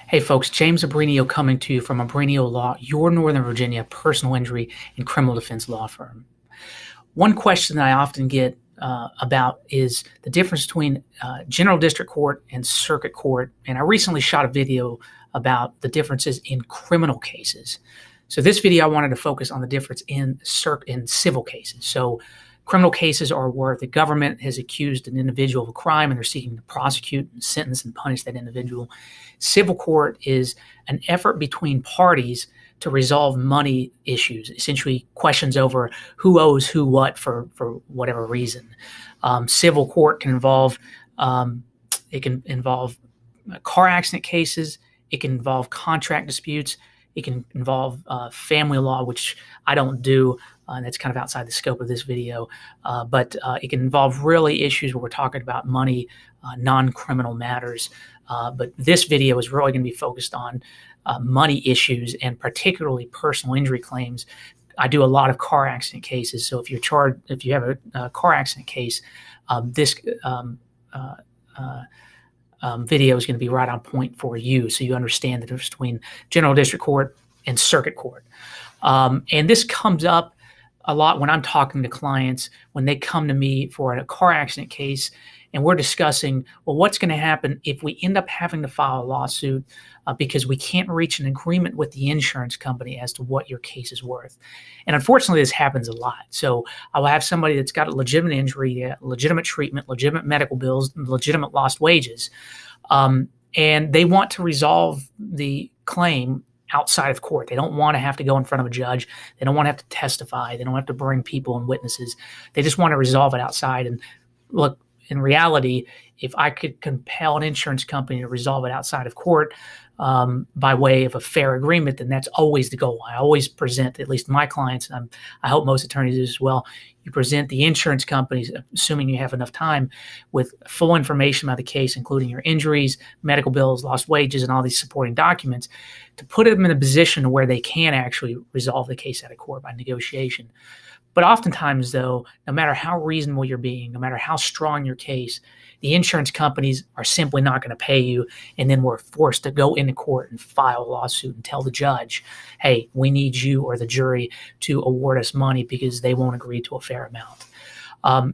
Hey folks, James Abrinio coming to you from Abrinio Law, your Northern Virginia personal injury and criminal defense law firm. One question that I often get about is the difference between general district court and circuit court. And I recently shot a video about the differences in criminal cases. So this video, I wanted to focus on the difference in civil cases. So criminal cases are where the government has accused an individual of a crime and they're seeking to prosecute, sentence, and punish that individual. Civil court is an effort between parties to resolve money issues, essentially questions over who owes who what for whatever reason. Civil court can involve car accident cases. It can involve contract disputes. It can involve family law, which I don't do. That's kind of outside the scope of this video. But it can involve really issues where we're talking about money, non-criminal matters. But this video is really going to be focused on money issues and particularly personal injury claims. I do a lot of car accident cases. So if you have a car accident case, this video is going to be right on point for you, so you understand the difference between general district court and circuit court. And this comes up a lot when I'm talking to clients when they come to me for a car accident case, and we're discussing, well, what's going to happen if we end up having to file a lawsuit because we can't reach an agreement with the insurance company as to what your case is worth. And unfortunately, this happens a lot. So I will have somebody that's got a legitimate injury, legitimate treatment, legitimate medical bills, legitimate lost wages, and they want to resolve the claim outside of court. They don't want to have to go in front of a judge. They don't want to have to testify. They don't have to bring people and witnesses. They just want to resolve it outside. And look, in reality, if I could compel an insurance company to resolve it outside of court by way of a fair agreement, then that's always the goal. I always present, at least my clients, and I hope most attorneys do as well, you present the insurance companies, assuming you have enough time, with full information about the case, including your injuries, medical bills, lost wages, and all these supporting documents, to put them in a position where they can actually resolve the case out of court by negotiation. But oftentimes, though, no matter how reasonable you're being, no matter how strong your case, the insurance companies are simply not going to pay you, and then we're forced to go into court and file a lawsuit and tell the judge, hey, we need you or the jury to award us money because they won't agree to a fair amount.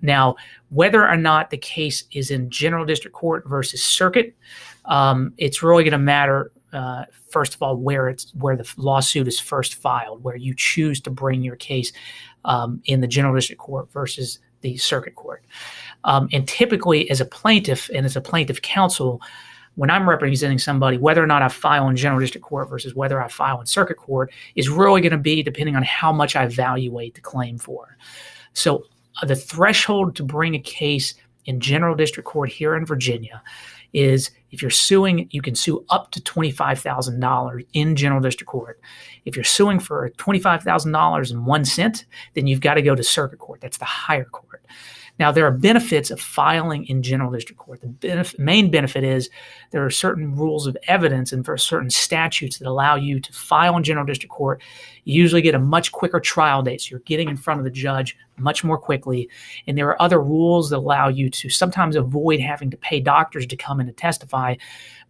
Now, whether or not the case is in general district court versus circuit, it's really going to matter, first of all, where the lawsuit is first filed, where you choose to bring your case in the general district court versus the circuit court. And typically, as a plaintiff and as a plaintiff counsel, when I'm representing somebody, whether or not I file in general district court versus whether I file in circuit court is really going to be depending on how much I evaluate the claim for. So the threshold to bring a case in general district court here in Virginia is, if you're suing, you can sue up to $25,000 in general district court. If you're suing for $25,000.01, then you've got to go to circuit court. That's the higher court. Now, there are benefits of filing in general district court. The main benefit is there are certain rules of evidence and for certain statutes that allow you to file in general district court. You usually get a much quicker trial date, so you're getting in front of the judge much more quickly. And there are other rules that allow you to sometimes avoid having to pay doctors to come in to testify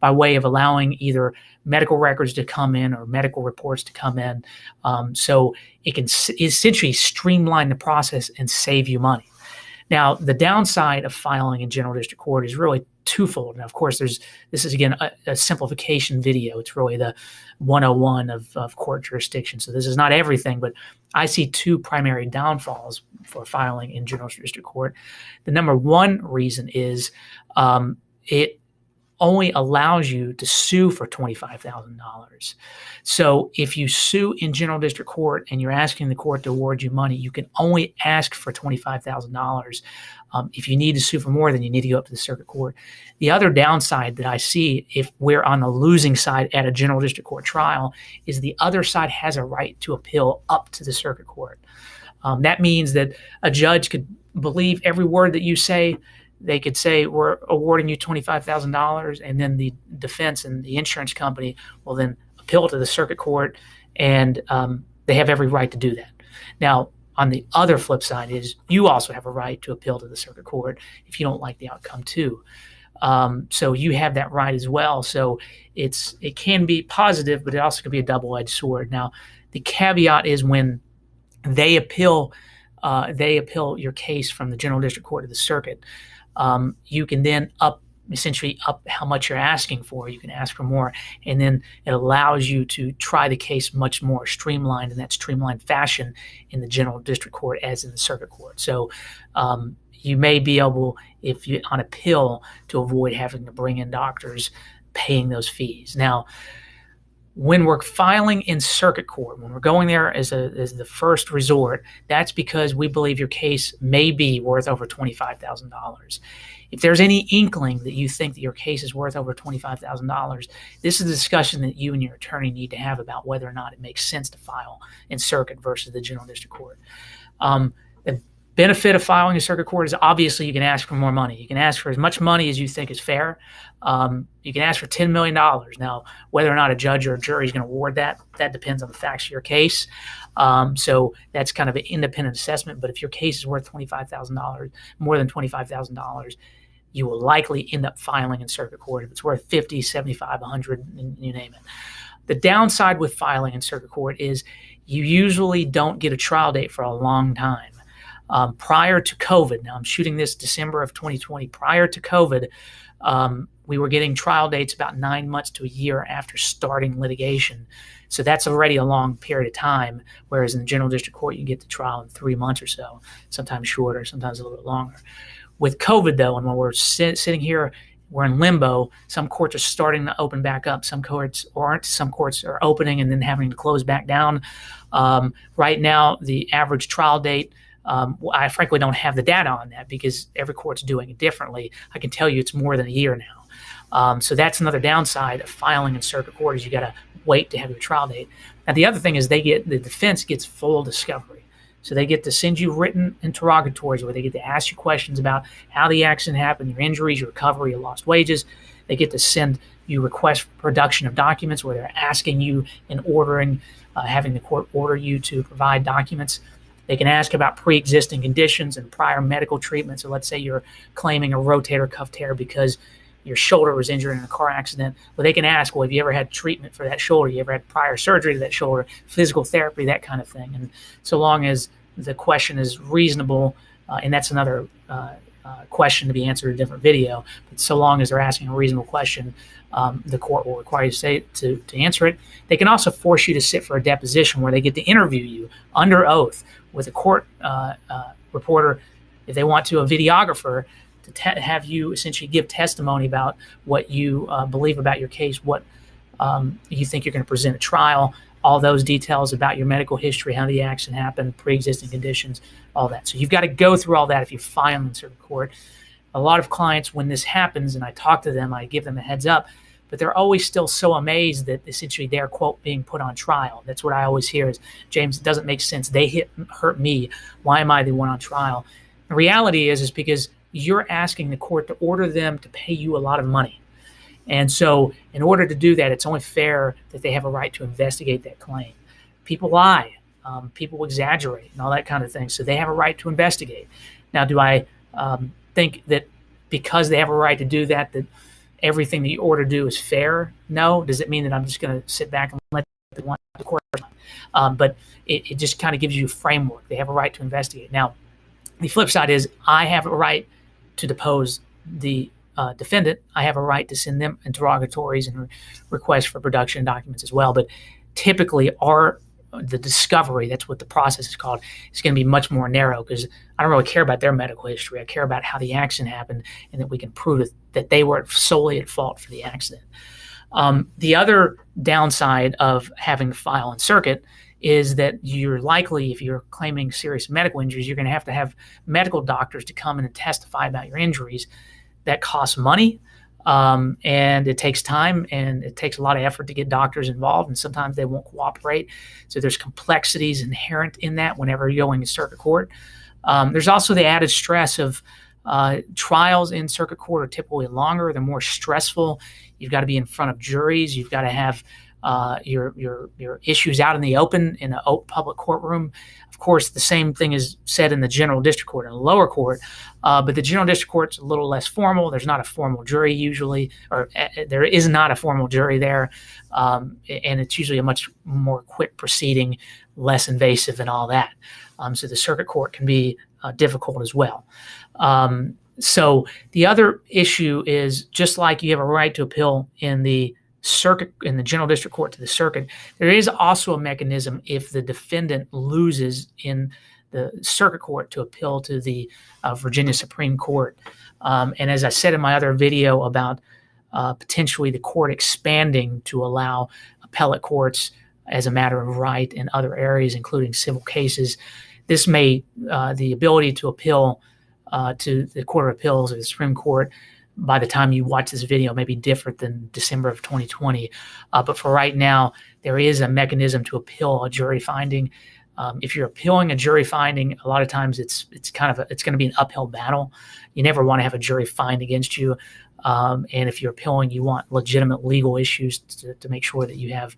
by way of allowing either medical records to come in or medical reports to come in. So it can essentially streamline the process and save you money. Now, the downside of filing in general district court is really twofold. Now, of course, this is, again, a simplification video. It's really the 101 of court jurisdiction. So this is not everything, but I see two primary downfalls for filing in general district court. The number one reason is it only allows you to sue for $25,000. So if you sue in general district court and you're asking the court to award you money, you can only ask for $25,000. If you need to sue for more, then you need to go up to the circuit court. The other downside that I see if we're on the losing side at a general district court trial is the other side has a right to appeal up to the circuit court. That means that a judge could believe every word that you say. They could say, we're awarding you $25,000, and then the defense and the insurance company will then appeal to the circuit court, and they have every right to do that. Now, on the other flip side is you also have a right to appeal to the circuit court if you don't like the outcome too. So you have that right as well. So it can be positive, but it also could be a double-edged sword. Now, the caveat is when they appeal your case from the General District Court to the circuit. You can then essentially up how much you're asking for. You can ask for more, and then it allows you to try the case much more streamlined in that streamlined fashion in the General District Court as in the circuit court. So you may be able, if you on appeal, to avoid having to bring in doctors paying those fees. Now, when we're filing in circuit court, when we're going there as the first resort, that's because we believe your case may be worth over $25,000. If there's any inkling that you think that your case is worth over $25,000, this is a discussion that you and your attorney need to have about whether or not it makes sense to file in circuit versus the General District Court. The benefit of filing in circuit court is obviously you can ask for more money. You can ask for as much money as you think is fair. You can ask for $10 million. Now, whether or not a judge or a jury is going to award that depends on the facts of your case. So that's kind of an independent assessment. But if your case is worth $25,000, more than $25,000, you will likely end up filing in circuit court. If it's worth 50, 75, 100, you name it. The downside with filing in circuit court is you usually don't get a trial date for a long time. Prior to COVID, now I'm shooting this December of 2020, prior to COVID, we were getting trial dates about 9 months to a year after starting litigation. So that's already a long period of time, whereas in the General District Court, you get the trial in 3 months or so, sometimes shorter, sometimes a little bit longer. With COVID, though, and when we're sitting here, we're in limbo. Some courts are starting to open back up. Some courts aren't. Some courts are opening and then having to close back down. Right now, the average trial date, I frankly don't have the data on that because every court's doing it differently. I can tell you it's more than a year now. So that's another downside of filing in circuit court is you got to wait to have your trial date. Now, the other thing is the defense gets full discovery. So they get to send you written interrogatories where they get to ask you questions about how the accident happened, your injuries, your recovery, your lost wages. They get to send you requests for production of documents where they're asking you and ordering, having the court order you to provide documents. They can ask about pre-existing conditions and prior medical treatment. So let's say you're claiming a rotator cuff tear because your shoulder was injured in a car accident. Well, they can ask, well, have you ever had treatment for that shoulder? You ever had prior surgery to that shoulder, physical therapy, that kind of thing. And so long as the question is reasonable, and that's another question to be answered in a different video, but so long as they're asking a reasonable question, the court will require you to answer it. They can also force you to sit for a deposition where they get to interview you under oath with a court reporter, if they want to, a videographer, to have you essentially give testimony about what you believe about your case, what you think you're going to present at trial, all those details about your medical history, how the accident happened, pre-existing conditions, all that. So you've got to go through all that if you file in circuit court. A lot of clients, when this happens, and I talk to them, I give them a heads up, but they're always still so amazed that essentially they're, quote, being put on trial. That's what I always hear is, James, it doesn't make sense. They hurt me. Why am I the one on trial? The reality is because you're asking the court to order them to pay you a lot of money. And so in order to do that, it's only fair that they have a right to investigate that claim. People lie, people exaggerate, and all that kind of thing. So they have a right to investigate. Now, do I think that because they have a right to do that, that everything that you order to do is fair? No. Does it mean that I'm just going to sit back and let the court? But it just kind of gives you a framework. They have a right to investigate. Now, the flip side is I have a right to depose the defendant. I have a right to send them interrogatories and requests for production documents as well. But typically the discovery, that's what the process is called, is going to be much more narrow because I don't really care about their medical history. I care about how the accident happened and that we can prove that they were solely at fault for the accident. The other downside of having to file in circuit is that you're likely, if you're claiming serious medical injuries, you're going to have medical doctors to come in and testify about your injuries. That costs money, and it takes time, and it takes a lot of effort to get doctors involved, and sometimes they won't cooperate. So there's complexities inherent in that whenever you're going to circuit court. There's also the added stress of trials in circuit court are typically longer. They're more stressful. You've got to be in front of juries. You've got to have your issues out in the open in a public courtroom. Of course, the same thing is said in the general district court and the lower court, but the general district court's a little less formal. There's not a formal jury usually, or there is not a formal jury there, and it's usually a much more quick proceeding, less invasive and all that. So the circuit court can be difficult as well. So the other issue is, just like you have a right to appeal in the circuit, in the general district court to the circuit, there is also a mechanism if the defendant loses in the circuit court to appeal to the Virginia Supreme Court. And as I said in my other video about potentially the court expanding to allow appellate courts as a matter of right in other areas, including civil cases, this may, the ability to appeal to the Court of Appeals or the Supreme Court by the time you watch this video may be different than December of 2020. But for right now, there is a mechanism to appeal a jury finding. If you're appealing a jury finding, a lot of times it's going to be an uphill battle. You never want to have a jury find against you. And if you're appealing, you want legitimate legal issues to make sure that you have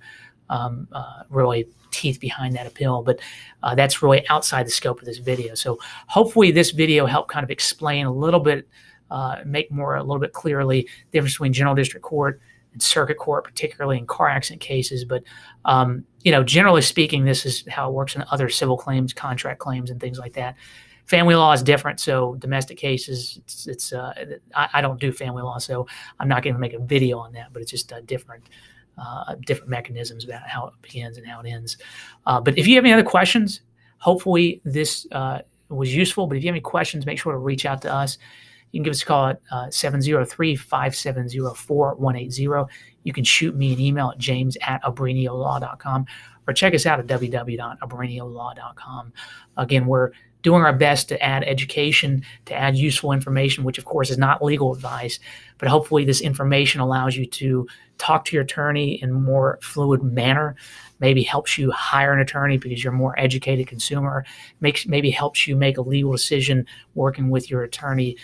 really teeth behind that appeal. But that's really outside the scope of this video. So hopefully this video helped kind of explain a little bit, make more a little bit clearly the difference between general district court and circuit court, particularly in car accident cases. But generally speaking, this is how it works in other civil claims, contract claims, and things like that. Family law is different. So domestic cases, I don't do family law, so I'm not going to make a video on that. But it's just different mechanisms about how it begins and how it ends. But if you have any other questions, hopefully this was useful. But if you have any questions, make sure to reach out to us. You can give us a call at 703-570-4180. You can shoot me an email at james@abriniolaw.com or check us out at www.abriniolaw.com. Again, we're doing our best to add education, to add useful information, which of course is not legal advice, but hopefully this information allows you to talk to your attorney in a more fluid manner, maybe helps you hire an attorney because you're a more educated consumer, maybe helps you make a legal decision working with your attorney.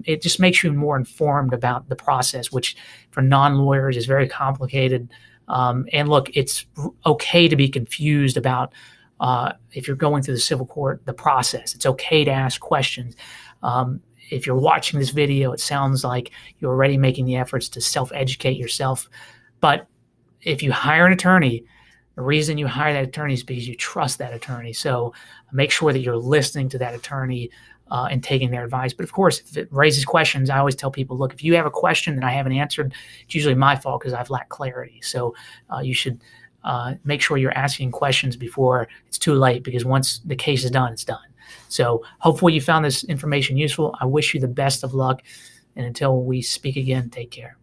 It just makes you more informed about the process, which for non-lawyers is very complicated. And look, it's okay to be confused about if you're going through the civil court, the process. It's okay to ask questions. If you're watching this video, it sounds like you're already making the efforts to self-educate yourself. But if you hire an attorney, the reason you hire that attorney is because you trust that attorney. So make sure that you're listening to that attorney and taking their advice. But of course, if it raises questions, I always tell people, look, if you have a question that I haven't answered, it's usually my fault because I've lacked clarity. So you should make sure you're asking questions before it's too late, because once the case is done, it's done. So hopefully you found this information useful. I wish you the best of luck. And until we speak again, take care.